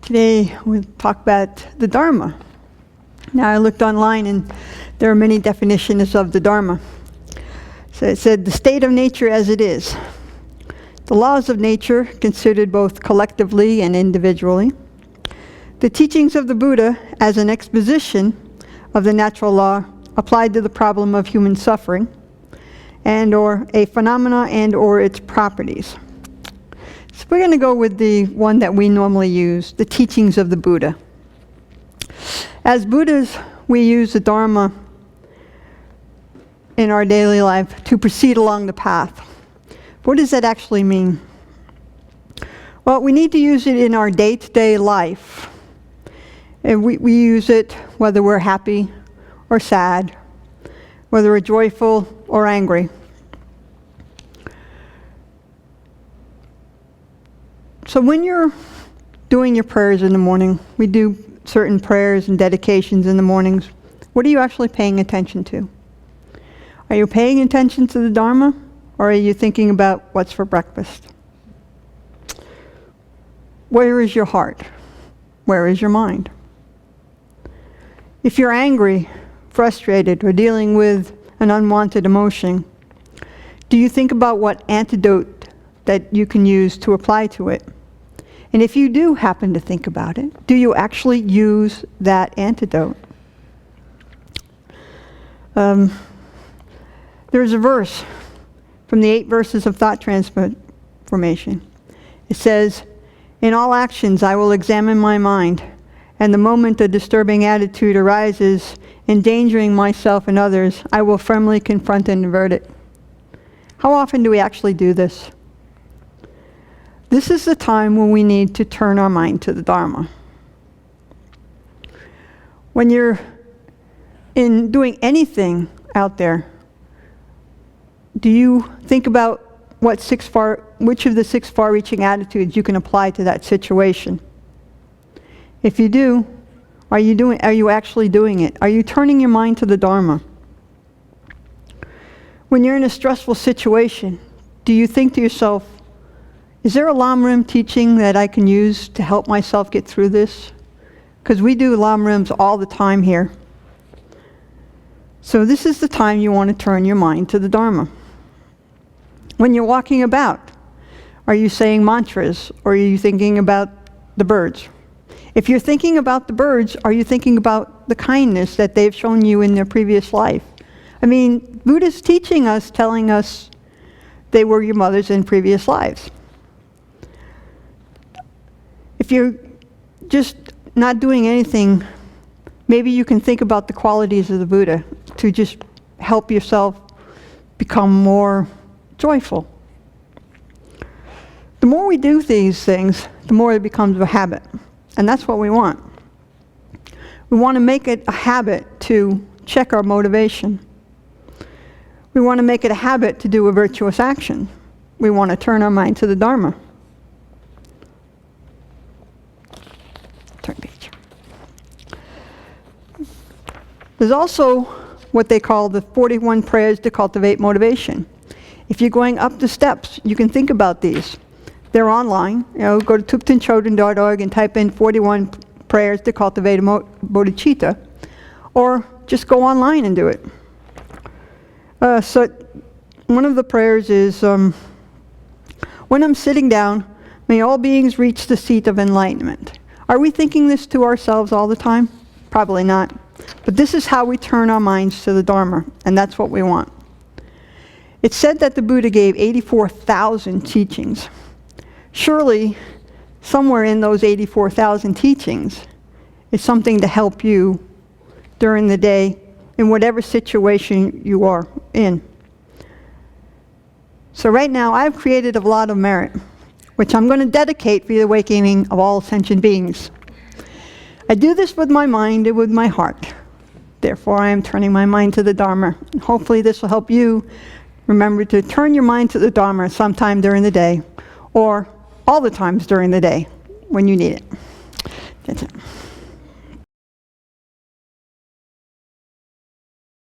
Today we'll talk about the Dharma. Now I looked online and there are many definitions of the Dharma. So it said the state of nature as it is. The laws of nature considered both collectively and individually. The teachings of the Buddha as an exposition of the natural law applied to the problem of human suffering and or a phenomena and or its properties. So we're going to go with the one that we normally use, the teachings of the Buddha. As Buddhas, we use the Dharma in our daily life to proceed along the path. What does that actually mean? Well, we need to use it in our day-to-day life. And we use it whether we're happy or sad, whether we're joyful or angry. So when you're doing your prayers in the morning, we do certain prayers and dedications in the mornings. What are you actually paying attention to? Are you paying attention to the Dharma, or are you thinking about what's for breakfast? Where is your heart? Where is your mind? If you're angry, frustrated, or dealing with an unwanted emotion, do you think about what antidote that you can use to apply to it? And if you do happen to think about it, do you actually use that antidote? There's a verse from the 8 verses of thought transformation. It says, "In all actions I will examine my mind, and the moment a disturbing attitude arises, endangering myself and others, I will firmly confront and avert it." How often do we actually do this? This is the time when we need to turn our mind to the Dharma. When you're in doing anything out there, do you think about which of the 6 far-reaching attitudes you can apply to that situation? If you do, are you actually doing it? Are you turning your mind to the Dharma? When you're in a stressful situation, do you think to yourself, is there a Lamrim teaching that I can use to help myself get through this? Because we do Lamrims all the time here. So this is the time you want to turn your mind to the Dharma. When you're walking about, are you saying mantras, or are you thinking about the birds? If you're thinking about the birds, are you thinking about the kindness that they've shown you in their previous life? I mean, Buddha's teaching us, telling us they were your mothers in previous lives. If you're just not doing anything, maybe you can think about the qualities of the Buddha to just help yourself become more joyful. The more we do these things, the more it becomes a habit. And that's what we want. We want to make it a habit to check our motivation. We want to make it a habit to do a virtuous action. We want to turn our mind to the Dharma. Turn page. There's also what they call the 41 prayers to cultivate motivation. If you're going up the steps, you can think about these. They're online. Go to tuptenchodron.org and type in 41 prayers to cultivate bodhicitta, or just go online and do it. So one of the prayers is, when I'm sitting down, may all beings reach the seat of enlightenment. Are we thinking this to ourselves all the time? Probably not. But this is how we turn our minds to the Dharma, and that's what we want. It's said that the Buddha gave 84,000 teachings. Surely, somewhere in those 84,000 teachings is something to help you during the day in whatever situation you are in. So right now, I've created a lot of merit, which I'm going to dedicate for the awakening of all sentient beings. I do this with my mind and with my heart. Therefore, I am turning my mind to the Dharma. And hopefully this will help you remember to turn your mind to the Dharma sometime during the day, or all the times during the day when you need it. That's it.